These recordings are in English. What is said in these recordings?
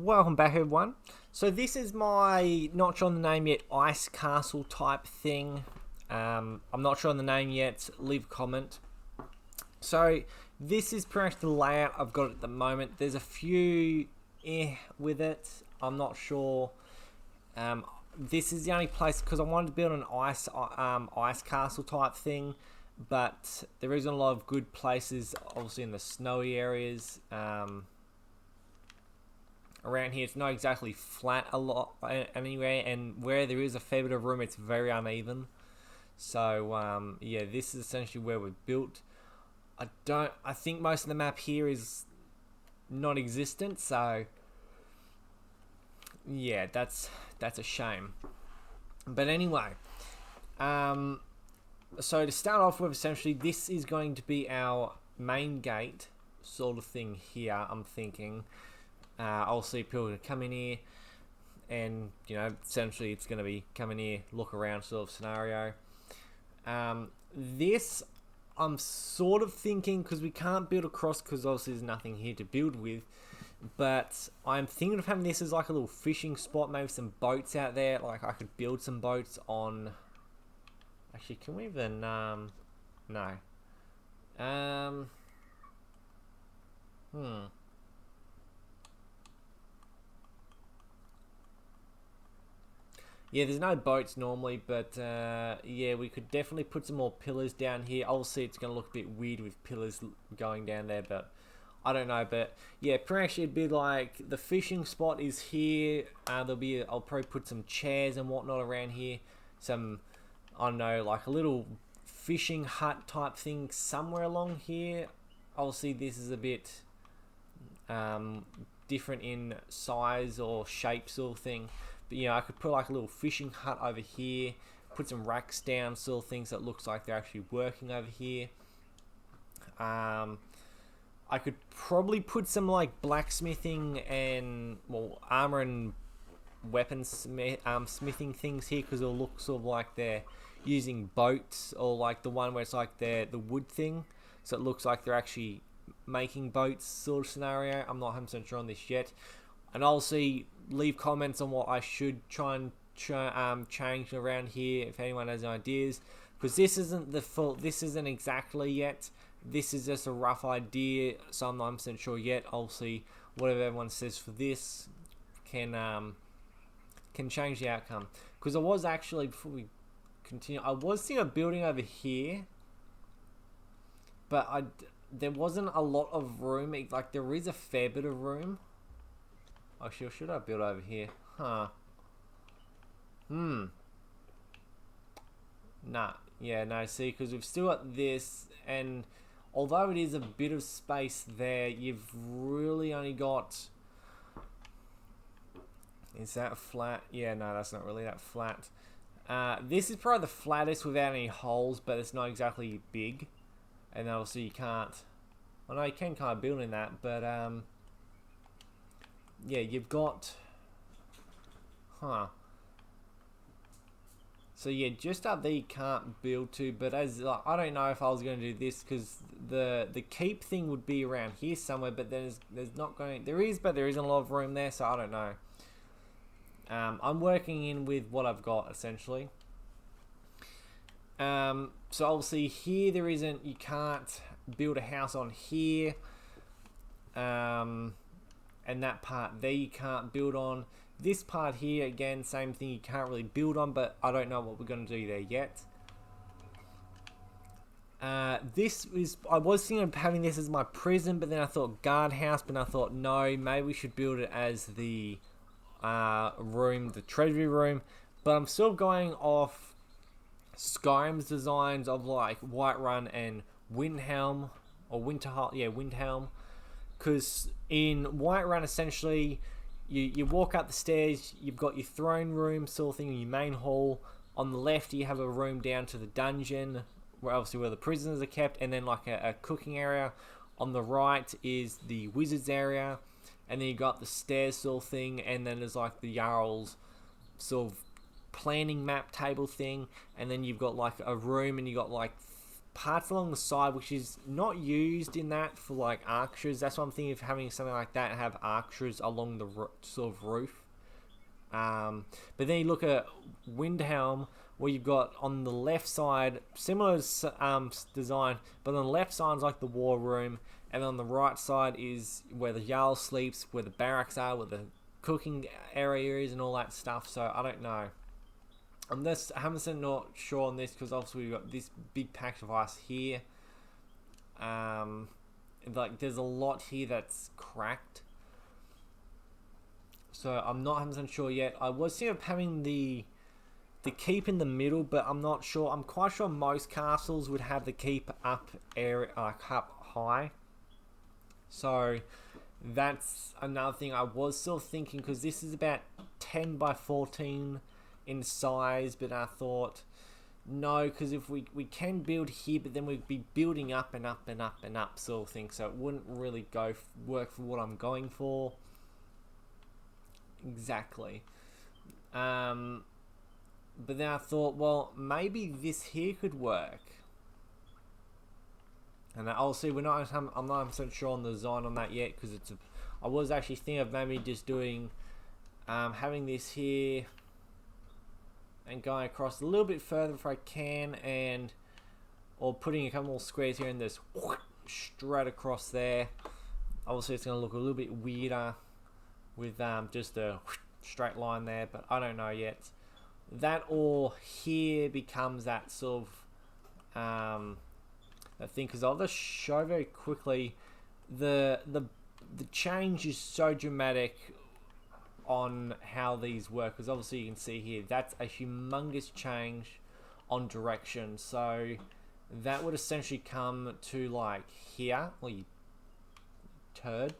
Welcome back, everyone. So this is my, not sure on the name yet, ice castle type thing. I'm not sure on the name yet. Leave a comment. So this is pretty much the layout I've got at the moment. There's a few with it. I'm not sure. This is the only place because I wanted to build an ice castle type thing, but there isn't a lot of good places, obviously in the snowy areas. Around here, it's not exactly flat a lot anyway, and where there is a fair bit of room, it's very uneven. So yeah, this is essentially where we're built. I think most of the map here is non-existent, so yeah, that's a shame. But anyway, so to start off with, essentially, this is going to be our main gate sort of thing here, I'm thinking. I'll see people to come in here, and essentially it's going to be come in here, look around sort of scenario. This I'm sort of thinking, because we can't build across because obviously there's nothing here to build with, but I'm thinking of having this as like a little fishing spot, maybe some boats out there. Like I could build some boats on. Actually, can we even no. Yeah, there's no boats normally, but yeah, we could definitely put some more pillars down here. Obviously, it's going to look a bit weird with pillars going down there, but I don't know. But yeah, pretty much it'd be like the fishing spot is here. I'll probably put some chairs and whatnot around here. Some, I don't know, like a little fishing hut type thing somewhere along here. Obviously, this is a bit different in size or shape sort of thing. But I could put like a little fishing hut over here, put some racks down, sort of things that looks like they're actually working over here. I could probably put some like blacksmithing and armor and weapons smithing things here, because it'll look sort of like they're using boats, or like the one where it's like the wood thing, so it looks like they're actually making boats sort of scenario. I'm not 100% sure on this yet. And obviously, leave comments on what I should try and change around here if anyone has ideas, because this isn't the full. This isn't exactly yet. This is just a rough idea, so I'm not 100% sure yet. Obviously, whatever everyone says for this can change the outcome. Because I was actually, before we continue, I was thinking of building over here, but there wasn't a lot of room. Like there is a fair bit of room. Actually, should I build over here? Huh. Nah. Yeah, no, see, because we've still got this, and although it is a bit of space there, you've really only got... Is that flat? Yeah, no, that's not really that flat. This is probably the flattest without any holes, but it's not exactly big. And obviously you can't... I know you can kind of build in that, but... yeah, you've got... So yeah, just up there you can't build to, but as I don't know if I was going to do this, because the keep thing would be around here somewhere, but there's not going... There is, but there isn't a lot of room there, so I don't know. I'm working in with what I've got, essentially. So obviously here there isn't... You can't build a house on here. And that part there you can't build on. This part here, again, same thing, you can't really build on, but I don't know what we're going to do there yet. This is... I was thinking of having this as my prison, but then I thought guardhouse, but I thought no, maybe we should build it as the room, the treasury room. But I'm still going off Skyrim's designs of like Whiterun and Windhelm, or Winterhelm, yeah, Windhelm. Because in Whiterun, essentially, you walk up the stairs, you've got your throne room sort of thing, your main hall. On the left, you have a room down to the dungeon, where the prisoners are kept, and then like a cooking area. On the right is the wizards area, and then you got the stairs sort of thing, and then there's like the Jarl's sort of planning map table thing, and then you've got like a room, and you got like parts along the side, which is not used in that for like archers. That's what I'm thinking of, having something like that and have archers along the sort of roof. But then you look at Windhelm, where you've got on the left side similar design, but on the left side is like the war room, and on the right side is where the Jarl sleeps, where the barracks are, where the cooking area is, and all that stuff. So I don't know. I'm just 100% not sure on this, because obviously we've got this big patch of ice here. Like there's a lot here that's cracked. So I'm not 100% sure yet. I was thinking of having the keep in the middle, but I'm not sure. I'm quite sure most castles would have the keep up area, like up high. So that's another thing I was still thinking, because this is about 10 by 14 in size, but I thought no, because if we can build here, but then we'd be building up and up and up and up sort of thing, so it wouldn't really work for what I'm going for. Exactly. But then I thought, well, maybe this here could work. And obviously I'm not 100% sure on the design on that yet, because I was actually thinking of maybe just doing, having this here and going across a little bit further if I can, or putting a couple more squares here and just straight across there. Obviously it's going to look a little bit weirder with just a straight line there, but I don't know yet. That or here becomes that sort of that thing, because I'll just show very quickly the change is so dramatic on how these work, because obviously you can see here that's a humongous change on direction. So that would essentially come to like here, well, you turd.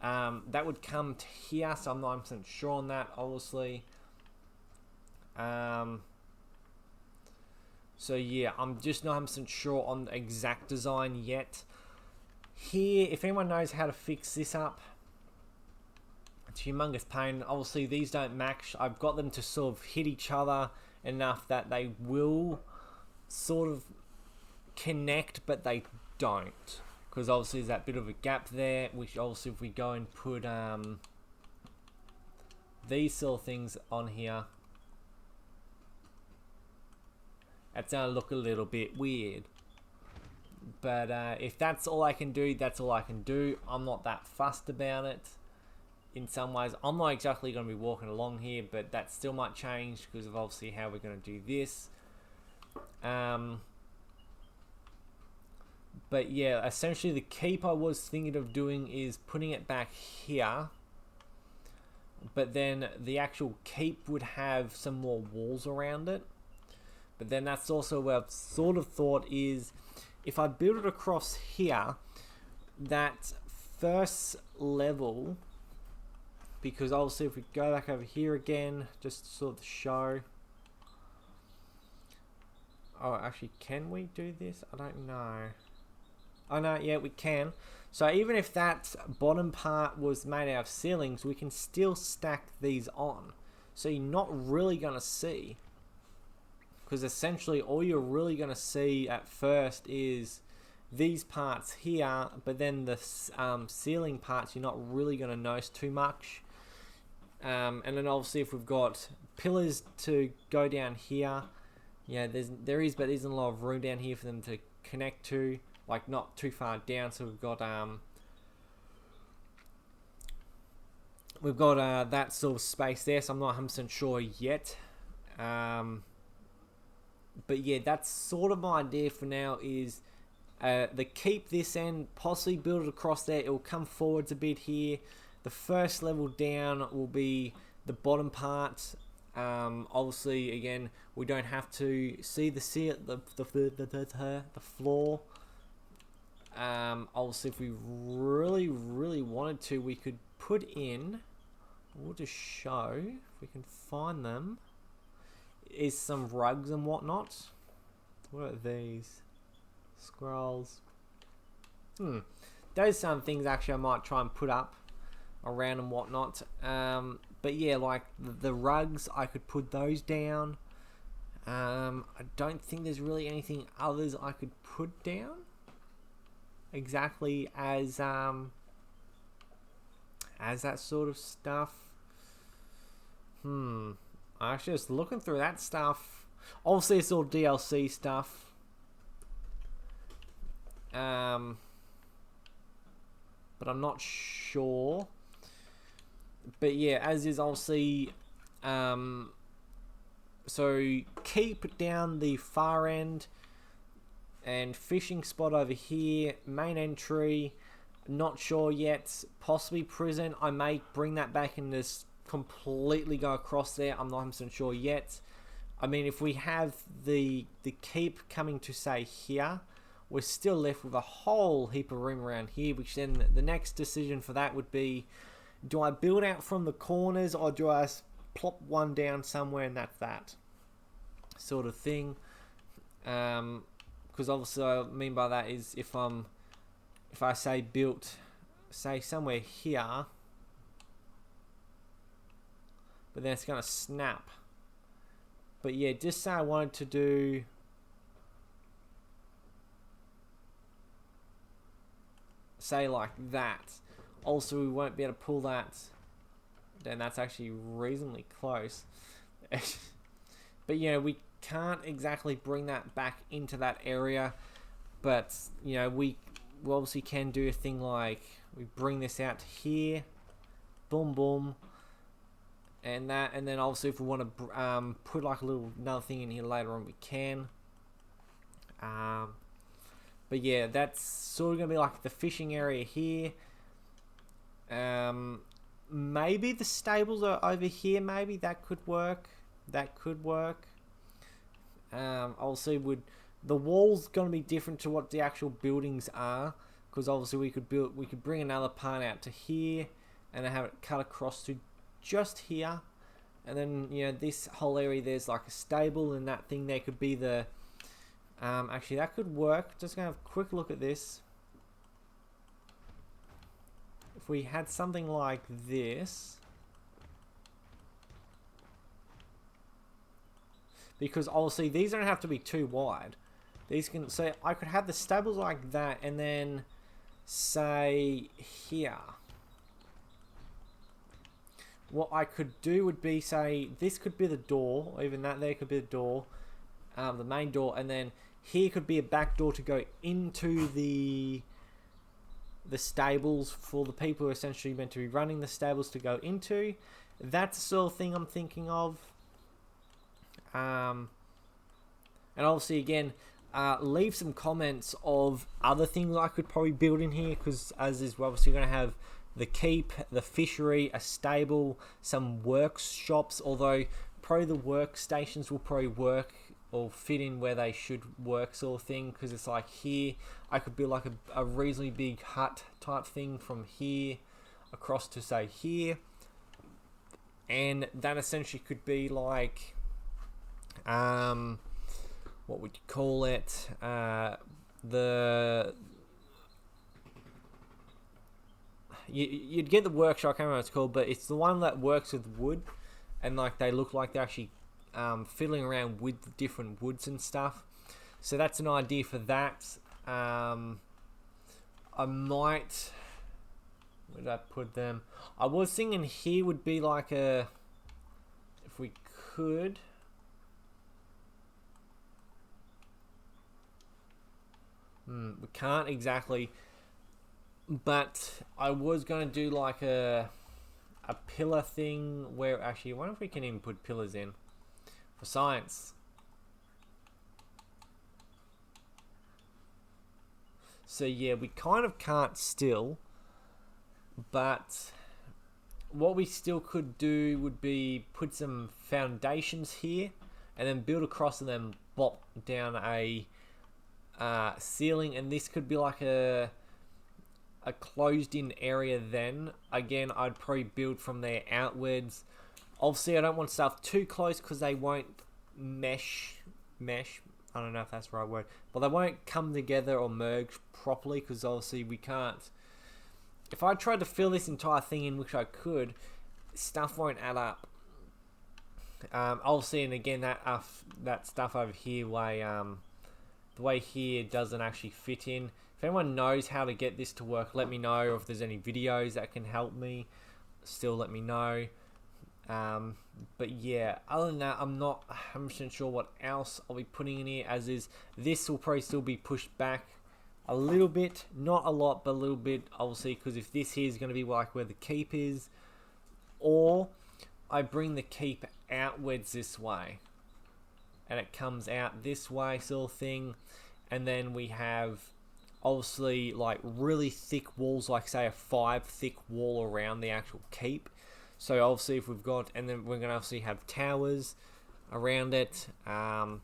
That would come to here, so I'm not 100% sure on that, obviously. So yeah, I'm just not 100% sure on the exact design yet. Here, if anyone knows how to fix this up, it's a humongous pain. Obviously these don't match. I've got them to sort of hit each other enough that they will sort of connect, but they don't, because obviously there's that bit of a gap there, which obviously if we go and put these sort of things on here, that's going to look a little bit weird. But if that's all I can do, that's all I can do. I'm not that fussed about it. In some ways, I'm not exactly going to be walking along here, but that still might change because of obviously how we're going to do this. But yeah, essentially the keep I was thinking of doing is putting it back here, but then the actual keep would have some more walls around it. But then that's also where I've sort of thought is, if I build it across here, that first level, because obviously if we go back over here again, just to sort of show. Oh, actually, can we do this? I don't know. Oh no, yeah, we can. So even if that bottom part was made out of ceilings, we can still stack these on. So you're not really going to see, because essentially all you're really going to see at first is these parts here, but then the ceiling parts you're not really going to notice too much. And then obviously if we've got pillars to go down here, yeah, there is, but there isn't a lot of room down here for them to connect to, like not too far down. So we've got that sort of space there, so I'm not 100% sure yet. But yeah, that's sort of my idea for now, is the keep this end, possibly build it across there. It will come forwards a bit here. The first level down will be the bottom part. Obviously, again, we don't have to see the floor. Obviously, if we really wanted to, we could put in, we'll just show if we can find them, is some rugs and whatnot. What are these? Scrolls. Those some things actually I might try and put up around and whatnot. But yeah, like the rugs, I could put those down. I don't think there's really anything others I could put down exactly as that sort of stuff. I actually just looking through that stuff. Obviously, it's all DLC stuff. But I'm not sure. But yeah, as is obviously, so keep down the far end and fishing spot over here, main entry, not sure yet, possibly prison. I may bring that back and just completely go across there. I'm not 100% sure yet. I mean, if we have the keep coming to say here, we're still left with a whole heap of room around here, which then the next decision for that would be, do I build out from the corners or do I plop one down somewhere and that's that sort of thing? Because obviously what I mean by that is if I say built, say somewhere here, but then it's going to snap. But yeah, just say I wanted to do, say like that. Also, we won't be able to pull that. Then that's actually reasonably close. But you know, we can't exactly bring that back into that area. But you know, we obviously can do a thing like we bring this out to here, boom, boom, and that, and then obviously if we want to put like a little another thing in here later on, we can. But yeah, that's sort of gonna be like the fishing area here. Maybe the stables are over here. Maybe that could work. Obviously, the walls gonna be different to what the actual buildings are, because obviously we could bring another part out to here, and then have it cut across to just here, and then you know this whole area there's like a stable, and that thing there could be the. Actually, that could work. Just gonna have a quick look at this. If we had something like this, because obviously these don't have to be too wide. These can, so I could have the stables like that, and then say here. What I could do would be say this could be the door, or even that there could be the door, the main door, and then here could be a back door to go into the stables for the people who are essentially meant to be running the stables to go into. That's the sort of thing I'm thinking of. And obviously again, leave some comments of other things I could probably build in here, because as is, we're obviously going to have the keep, the fishery, a stable, some workshops, although probably the workstations will probably work or fit in where they should work, sort of thing, because it's like here I could build like a reasonably big hut type thing from here across to say here, and that essentially could be like what would you call it, you'd get the workshop, I can't remember what it's called, but it's the one that works with wood, and like they look like they're actually fiddling around with the different woods and stuff. So that's an idea for that. I might, where did I put them? I was thinking here would be like a, if we could, we can't exactly, but I was going to do like a pillar thing where, actually I wonder if we can even put pillars in for science. So yeah, we kind of can't still, but what we still could do would be put some foundations here and then build across and then bop down a ceiling, and this could be like a closed in area. Then again, I'd probably build from there outwards. Obviously I don't want stuff too close because they won't mesh, I don't know if that's the right word, but they won't come together or merge properly, because obviously we can't, if I tried to fill this entire thing in, which I could, stuff won't add up. Obviously, and again, that stuff over here, the way here doesn't actually fit in. If anyone knows how to get this to work, let me know. Or if there's any videos that can help me, still let me know. But yeah, other than that, I'm not 100% sure what else I'll be putting in here. As is, this will probably still be pushed back a little bit, not a lot, but a little bit, obviously, because if this here is going to be like where the keep is, or I bring the keep outwards this way, and it comes out this way, sort of thing, and then we have obviously like really thick walls, like say a 5 thick wall around the actual keep. So obviously if we've got, and then we're going to obviously have towers around it, and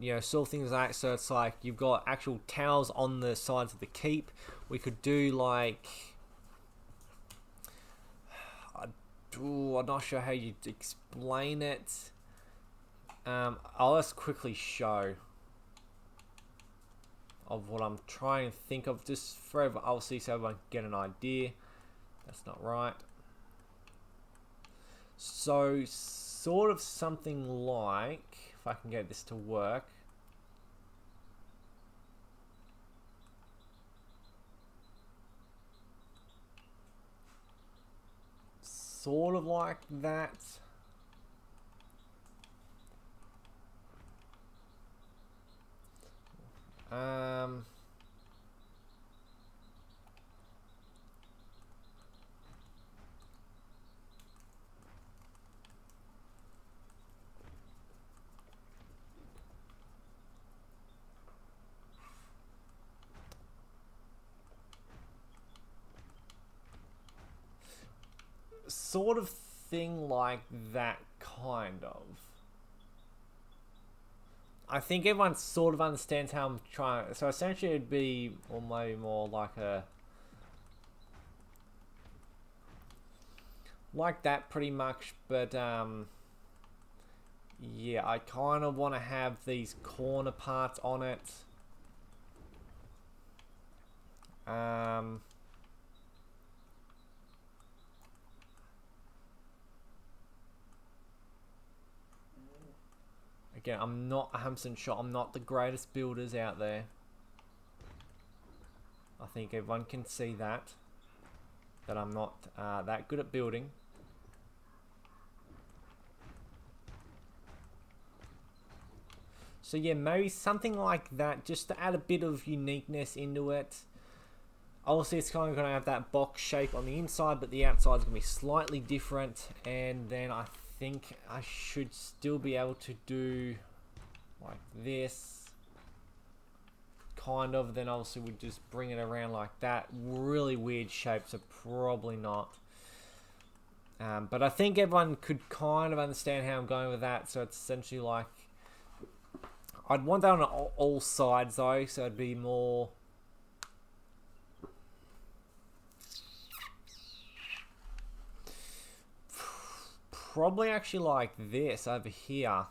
you know, sort of things like that. So it's like you've got actual towers on the sides of the keep. We could do like, I'm not sure how you'd explain it. I'll just quickly show of what I'm trying to think of, just for obviously so everyone can get an idea. That's not right. So sort of something like, if I can get this to work, sort of like that. Sort of thing like that, kind of. I think everyone sort of understands how I'm trying. So essentially it'd be, or maybe more like a, like that pretty much, but yeah, I kind of want to have these corner parts on it. Again, I'm not 100% sure. I'm not the greatest builders out there. I think everyone can see that I'm not that good at building. So yeah, maybe something like that, just to add a bit of uniqueness into it. Obviously, it's kind of going to have that box shape on the inside, but the outside is going to be slightly different. And then I think I should still be able to do like this, kind of. Then obviously we just bring it around like that. Really weird shapes, so probably not. But I think everyone could kind of understand how I'm going with that. So it's essentially like, I'd want that on all sides though, so it'd be more, probably actually like this over here.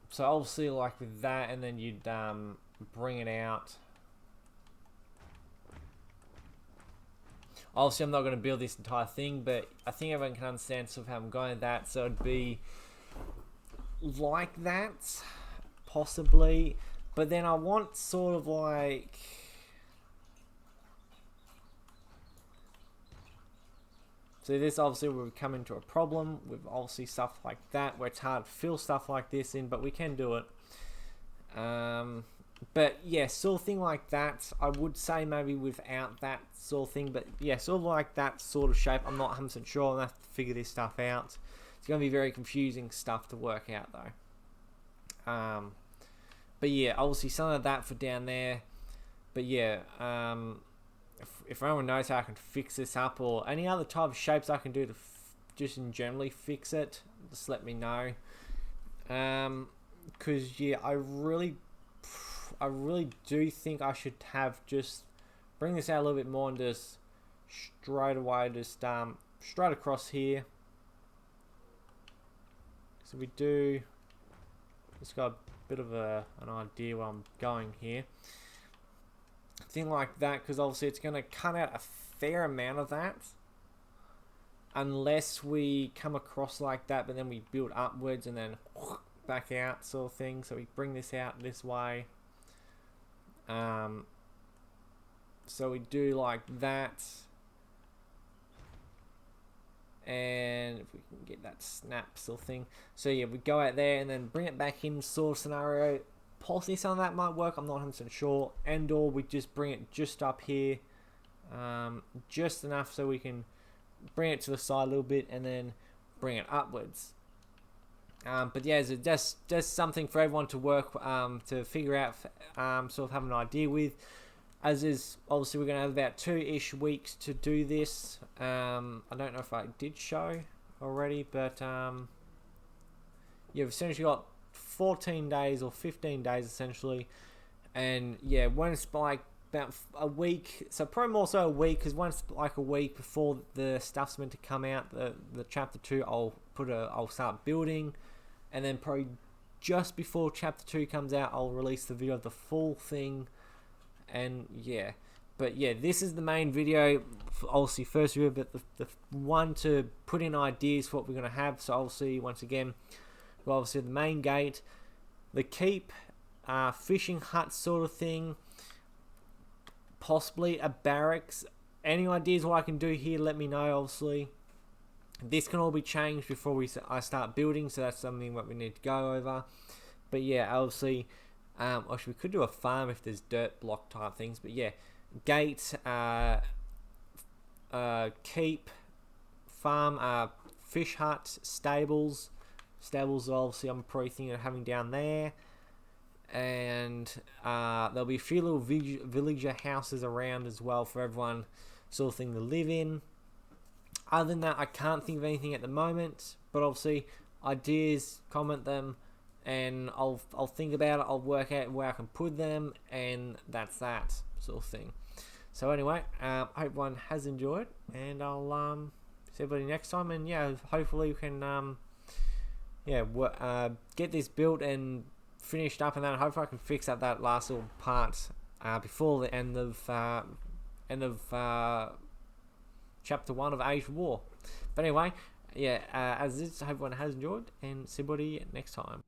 So obviously like with that, and then you'd bring it out. Obviously I'm not going to build this entire thing, but I think everyone can understand sort of how I'm going with that. So it'd be like that, possibly. But then I want sort of like, so this obviously will come into a problem with obviously stuff like that, where it's hard to fill stuff like this in, but we can do it. But yeah, sort of thing like that. I would say maybe without that sort of thing, but yeah, sort of like that sort of shape. I'm not 100% sure. I'll have to figure this stuff out. It's going to be very confusing stuff to work out though. But yeah, obviously some of that for down there. But yeah, if anyone knows how I can fix this up, or any other type of shapes I can do to just in generally fix it, just let me know. Because yeah, I really do think I should have just bring this out a little bit more and just straight away just straight across here. So we do Just got a bit of an idea where I'm going here. Thing like that, because obviously it's going to cut out a fair amount of that. Unless we come across like that, but then we build upwards and then back out sort of thing. So we bring this out this way. So we do like that. And if we can get that snap sort of thing. So yeah, we go out there and then bring it back in sort of scenario. Possibly some of that might work, I'm not 100% sure. And or we just bring it just up here. Just enough so we can bring it to the side a little bit and then bring it upwards. But yeah, so just something for everyone to work to figure out, sort of have an idea with. As is, obviously we're going to have about 2-ish weeks to do this. I don't know if I did show already, but yeah, we've essentially got 14 days or 15 days essentially. And yeah, when it's like about a week, so probably more so a week, because once like a week before the stuff's meant to come out, the chapter 2, I'll start building, and then probably just before chapter 2 comes out, I'll release the video of the full thing. And yeah, but yeah, this is the main video, obviously first video, but the one to put in ideas for what we're going to have. So obviously, once again, well, obviously the main gate, the keep, fishing hut sort of thing, possibly a barracks. Any ideas what I can do here, let me know. Obviously this can all be changed before I start building, so that's something that we need to go over. But yeah, obviously actually we could do a farm if there's dirt block type things, but yeah, gate, keep, farm, fish hut, stables obviously I'm probably thinking of having down there. And there'll be a few little villager houses around as well for everyone sort of thing to live in. Other than that, I can't think of anything at the moment, but obviously ideas, comment them, and I'll think about it. I'll work out where I can put them, and that's that sort of thing. So anyway, I hope everyone has enjoyed, and I'll see everybody next time. And yeah, hopefully we can get this built and finished up, and then hopefully I can fix up that last little part before the end of chapter 1 of Age of War. But anyway, yeah, as is, I hope everyone has enjoyed, and see everybody next time.